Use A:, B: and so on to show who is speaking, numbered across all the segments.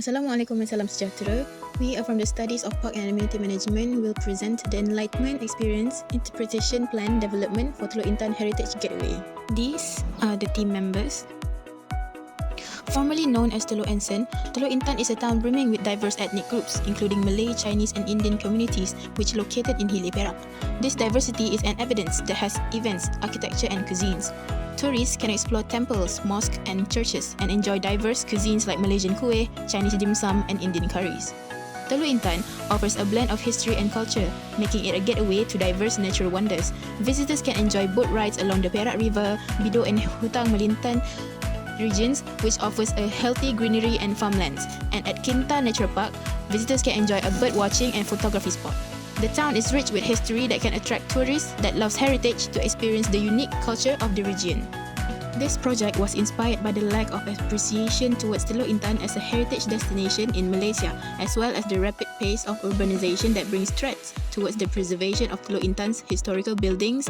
A: Assalamualaikum and salam sejahtera. We are from the Studies of Park and Amenity Management. Will present the Enlightenment Experience Interpretation Plan Development for Teluk Intan Heritage Gateway. These are the team members. Formerly known as Teluk Ensan, Teluk Intan is a town brimming with diverse ethnic groups, including Malay, Chinese and Indian communities, which are located in Hilir Perak. This diversity is an evidence that has events, architecture and cuisines. Tourists can explore temples, mosques and churches and enjoy diverse cuisines like Malaysian kueh, Chinese dim sum and Indian curries. Teluk Intan offers a blend of history and culture, making it a gateway to diverse natural wonders. Visitors can enjoy boat rides along the Perak River, Bidok and Hutang Melintan regions, which offers a healthy greenery and farmlands. And at Kinta Nature Park, visitors can enjoy a bird watching and photography spot. The town is rich with history that can attract tourists that loves heritage to experience the unique culture of the region. This project was inspired by the lack of appreciation towards Teluk Intan as a heritage destination in Malaysia, as well as the rapid pace of urbanization that brings threats towards the preservation of Teluk Intan's historical buildings,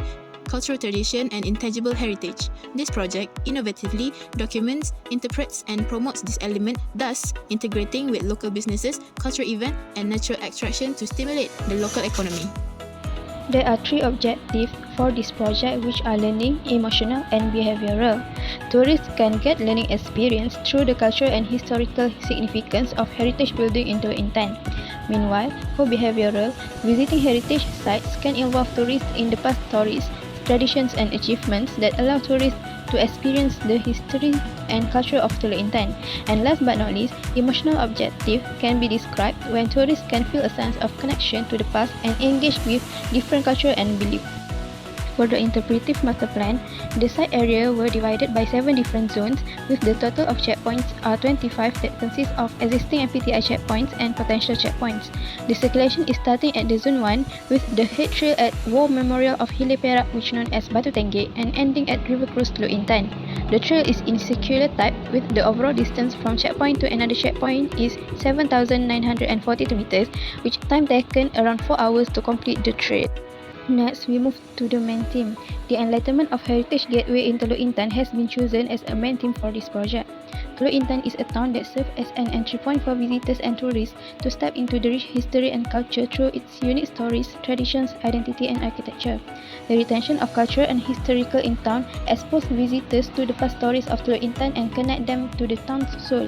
A: cultural tradition and intangible heritage. This project innovatively documents, interprets and promotes this element, thus integrating with local businesses, cultural events and natural attraction to stimulate the local economy.
B: There are three objectives for this project, which are learning, emotional and behavioral. Tourists can get learning experience through the cultural and historical significance of heritage building in Teluk Intan. Meanwhile, for behavioral, visiting heritage sites can involve tourists in the past stories, traditions and achievements that allow tourists to experience the history and culture of Teluk Intan. And last but not least, emotional objective can be described when tourists can feel a sense of connection to the past and engage with different culture and beliefs. For the interpretive master plan, the site area were divided by 7 different zones, with the total of checkpoints are 25 that consist of existing MPTI checkpoints and potential checkpoints. The circulation is starting at the Zone 1 with the head trail at War Memorial of Hilir Perak, which known as Batu Tenggek, and ending at River Cruise Teluk Intan. The trail is in circular type, with the overall distance from checkpoint to another checkpoint is 7,942 meters, which time taken around 4 hours to complete the trail. Next, we move to the main theme. The Enlightenment of Heritage Gateway in Teluk Intan has been chosen as a main theme for this project. Teluk Intan is a town that serves as an entry point for visitors and tourists to step into the rich history and culture through its unique stories, traditions, identity and architecture. The retention of culture and historical in town exposes visitors to the past stories of Teluk Intan and connect them to the town's soul.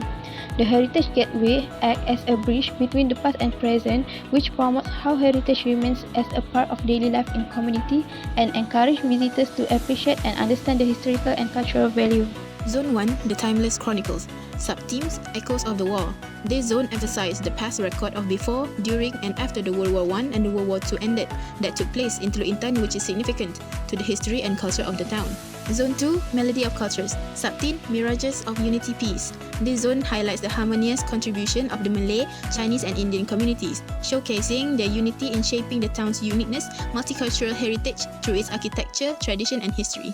B: The Heritage Gateway acts as a bridge between the past and present, which promotes how heritage remains as a part of daily life in community and encourage visitors to appreciate and understand the historical and cultural value.
A: Zone 1, The Timeless Chronicles. Sub-themes, Echoes of the War. This zone emphasizes the past record of before, during and after the World War I and the World War II ended that took place in Teluk Intan, which is significant to the history and culture of the town. Zone 2, Melody of Cultures. Sub-theme, Mirages of Unity Peace. This zone highlights the harmonious contribution of the Malay, Chinese and Indian communities, showcasing their unity in shaping the town's uniqueness, multicultural heritage through its architecture, tradition and history.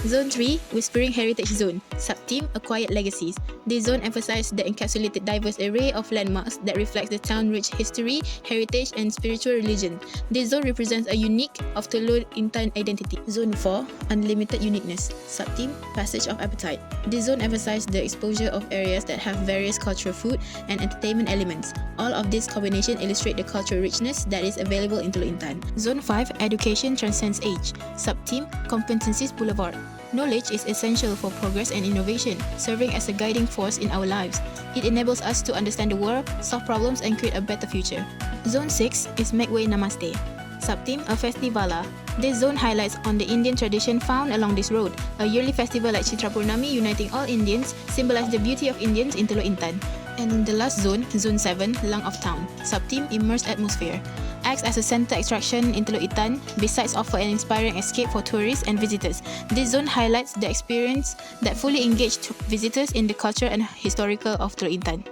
A: Zone 3, Whispering Heritage Zone. Sub-theme, Acquired Legacies. This zone emphasizes the encapsulated diverse array of landmarks that reflects the town's rich history, heritage and spiritual religion. This zone represents a unique of Teluk Intan identity. Zone 4, Unlimited Uniqueness. Sub-theme, Passage of Appetite. This zone emphasizes the exposure of areas that have various cultural food and entertainment elements. All of this combination illustrate the cultural richness that is available in Teluk Intan. Zone 5, Education Transcends Age. Sub-theme, Competencies Boulevard. Knowledge is essential for progress and innovation, serving as a guiding force in our lives. It enables us to understand the world, solve problems and create a better future. Zone 6 is Make Way Namaste. Sub-theme, A Festivala. This zone highlights on the Indian tradition found along this road. A yearly festival like Chitra Purnami uniting all Indians symbolize the beauty of Indians in Teluk Intan. And the last zone, Zone 7, Lung of Town. Sub-theme, Immersed Atmosphere. Acts as a center attraction in Teluk Intan, besides offer an inspiring escape for tourists and visitors. This zone highlights the experience that fully engage visitors in the culture and historical of Teluk Intan.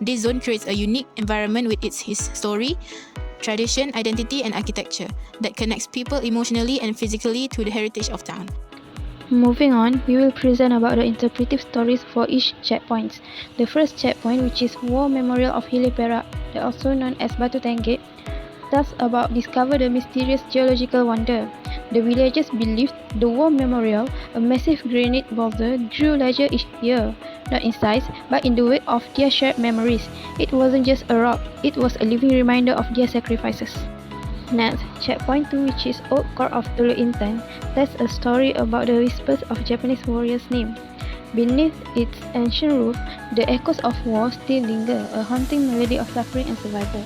A: This zone creates a unique environment with its story, tradition, identity and architecture that connects people emotionally and physically to the heritage of town.
B: Moving on, we will present about the interpretive stories for each checkpoint. The first checkpoint, which is War Memorial of Hilir Perak, also known as Batu Tenggek, tells about discover the mysterious geological wonder. The villagers believed the War Memorial, a massive granite boulder, grew larger each year. not in size, but in the way of their shared memories. It wasn't just a rock, it was a living reminder of their sacrifices. Next, checkpoint 2, which is Old Court of Teluk Intan, tells a story about the whispers of Japanese warriors' name. Beneath its ancient roof, the echoes of war still linger, a haunting melody of suffering and survival.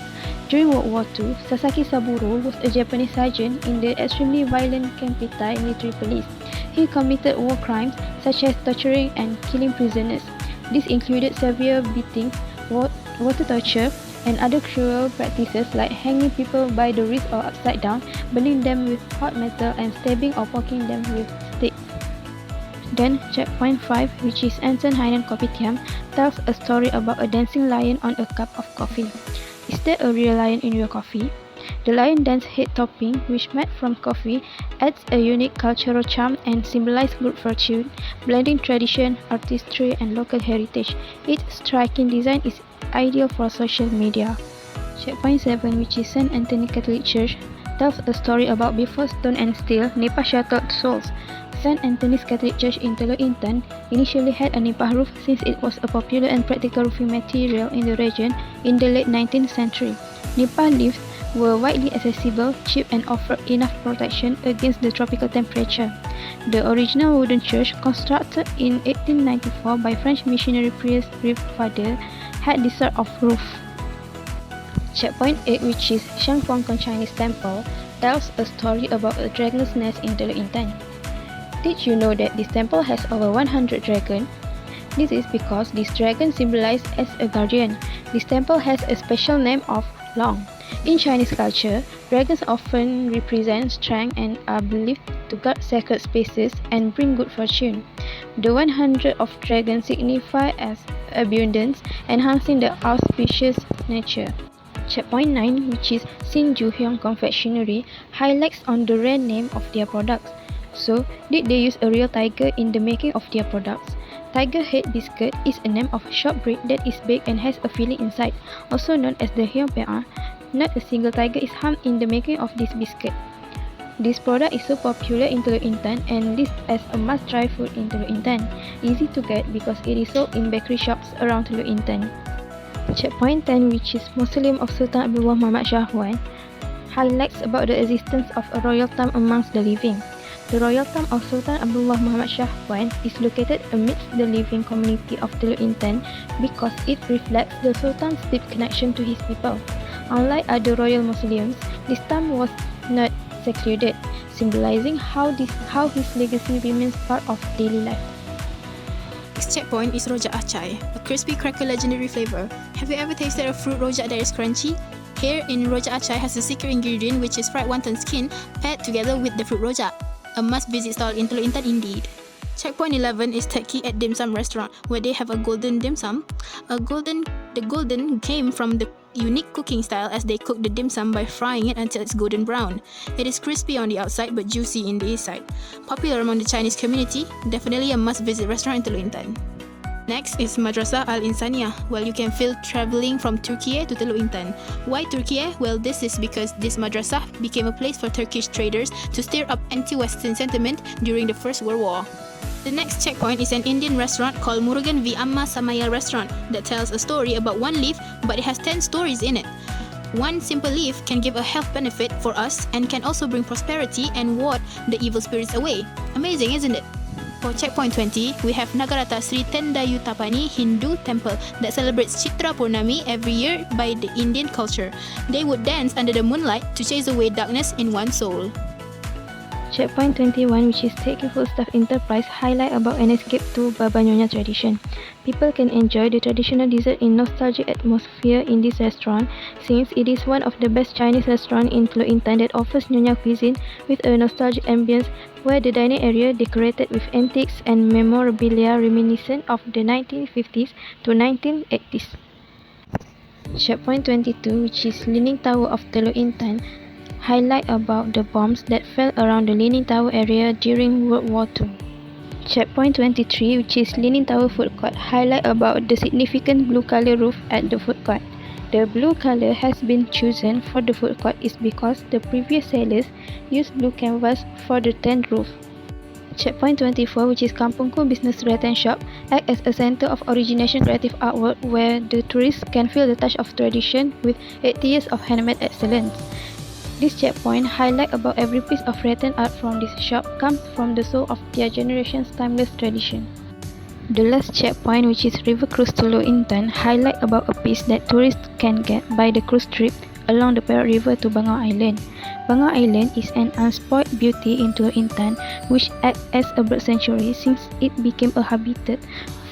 B: During World War II, Sasaki Saburo was a Japanese sergeant in the extremely violent Kempeitai military police. He committed war crimes such as torturing and killing prisoners. This included severe beatings, water torture, and other cruel practices like hanging people by the wrist or upside down, burning them with hot metal, and stabbing or poking them with sticks. Then, checkpoint 5, which is Anson Hainan Kopitiam, tells a story about a dancing lion on a cup of coffee. Is there a real lion in your coffee? The lion dance head topping, which made from coffee, adds a unique cultural charm and symbolizes good fortune, blending tradition, artistry, and local heritage. Its striking design is ideal for social media. Checkpoint 7, which is St. Anthony Catholic Church, tells a story about before stone and steel, Nepah sheltered souls. St. Anthony's Catholic Church in Teluk Intan initially had a Nepah roof since it was a popular and practical roofing material in the region in the late 19th century. Nepah leaves were widely accessible, cheap, and offered enough protection against the tropical temperature. The original wooden church, constructed in 1894 by French missionary priest Father, had this sort of roof. Checkpoint 8, which is Shangfangkong Chinese Temple, tells a story about a dragon's nest in Teluk Intan. Did you know that this temple has over 100 dragons? This is because this dragon symbolizes as a guardian. This temple has a special name of Long. In Chinese culture, dragons often represent strength and are believed to guard sacred spaces and bring good fortune. The 100 of dragons signify as abundance, enhancing the auspicious nature. Checkpoint 9, which is Sin Ju Hyong Confectionery, highlights on the rare name of their products. So, did they use a real tiger in the making of their products? Tiger Head Biscuit is a name of shortbread that is baked and has a filling inside, also known as the Hyong Pea. Not a single tiger is harmed in the making of this biscuit. This product is so popular in Teluk Intan and listed as a must-try food in Teluk Intan. Easy to get because it is sold in bakery shops around Teluk Intan. Checkpoint 10, which is Mausoleum of Sultan Abdullah Muhammad Shah Huan, highlights about the existence of a royal tomb amongst the living. The royal tomb of Sultan Abdullah Muhammad Shah Huan is located amidst the living community of Teluk Intan because it reflects the Sultan's deep connection to his people. Unlike other royal mausoleums, this tomb was not secluded, symbolizing how his legacy remains part of daily life.
A: Next checkpoint is Rojak Acai, a crispy cracker legendary flavor. Have you ever tasted a fruit rojak that is crunchy? Here in Rojak Acai has a secret ingredient which is fried wonton skin paired together with the fruit rojak. A must-visit stall in Teluk Intan indeed. Checkpoint 11 is Tek Kee at Dim Sum restaurant, where they have a golden dim sum. The golden came from the unique cooking style as they cook the dim sum by frying it until it's golden brown. It is crispy on the outside but juicy in the inside. Popular among the Chinese community, definitely a must-visit restaurant in Teluk Intan. Next is Madrasah Al Insaniah. Well, you can feel travelling from Turkey to Teluk Intan. Why Turkey? Well, this is because this madrasah became a place for Turkish traders to stir up anti-Western sentiment during the First World War. The next checkpoint is an Indian restaurant called Murugan V. Amma Samaya restaurant that tells a story about one leaf, but it has 10 stories in it. One simple leaf can give a health benefit for us and can also bring prosperity and ward the evil spirits away. Amazing, isn't it? For checkpoint 20, we have Nagarata Sri Tendayutapani Hindu temple that celebrates Chitra Purnami every year by the Indian culture. They would dance under the moonlight to chase away darkness in one's soul.
B: Checkpoint 21, which is Taking Food Staff Enterprise, highlight about an escape to Baba Nyonya tradition. People can enjoy the traditional dessert in nostalgic atmosphere in this restaurant, since it is one of the best Chinese restaurants in Teluk Intan that offers Nyonya cuisine with a nostalgic ambience where the dining area decorated with antiques and memorabilia reminiscent of the 1950s to 1980s. Checkpoint 22, which is Leaning Tower of Teluk Intan, highlight about the bombs that fell around the Leaning Tower area during World War II. Checkpoint 23, which is Leaning Tower Food Court, highlight about the significant blue color roof at the food court. The blue color has been chosen for the food court is because the previous sailors used blue canvas for the tent roof. Checkpoint 24, which is Kampungku Business Retail Shop, acts as a center of origination creative artwork where the tourists can feel the touch of tradition with 80 years of handmade excellence. This checkpoint highlights about every piece of rattan art from this shop comes from the soul of their generation's timeless tradition. The last checkpoint, which is River Cruise Teluk Intan, highlights about a piece that tourists can get by the cruise trip along the Perak River to Bangau Island. Bangau Island is an unspoiled beauty in Teluk Intan, which acts as a bird sanctuary since it became a habitat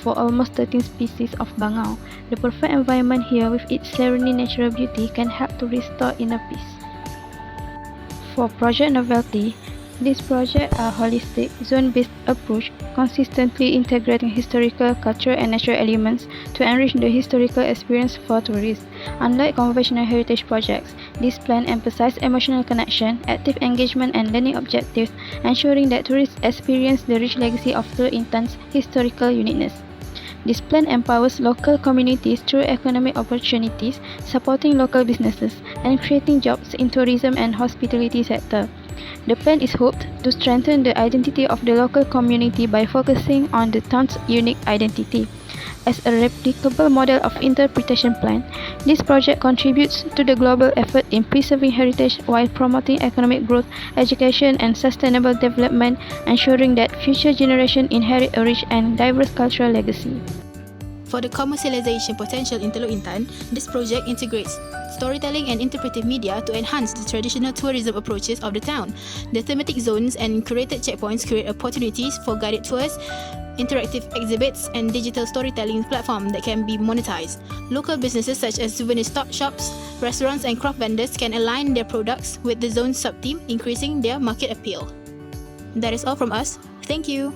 B: for almost 13 species of bangau. The perfect environment here with its serene natural beauty can help to restore inner peace. For project novelty, these projects are holistic, zone-based approach, consistently integrating historical, cultural and natural elements to enrich the historical experience for tourists. Unlike conventional heritage projects, this plan emphasizes emotional connection, active engagement and learning objectives, ensuring that tourists experience the rich legacy of Teluk Intan's historical uniqueness. This plan empowers local communities through economic opportunities, supporting local businesses, and creating jobs in tourism and hospitality sector. The plan is hoped to strengthen the identity of the local community by focusing on the town's unique identity. As a replicable model of interpretation plan, this project contributes to the global effort in preserving heritage while promoting economic growth, education, and sustainable development, ensuring that future generations inherit a rich and diverse cultural legacy.
A: For the commercialization potential in Teluk Intan, this project integrates storytelling and interpretive media to enhance the traditional tourism approaches of the town. The thematic zones and curated checkpoints create opportunities for guided tours, interactive exhibits, and digital storytelling platform that can be monetized. Local businesses such as souvenir stock shops, restaurants, and craft vendors can align their products with the zone sub-theme, increasing their market appeal. That is all from us. Thank you.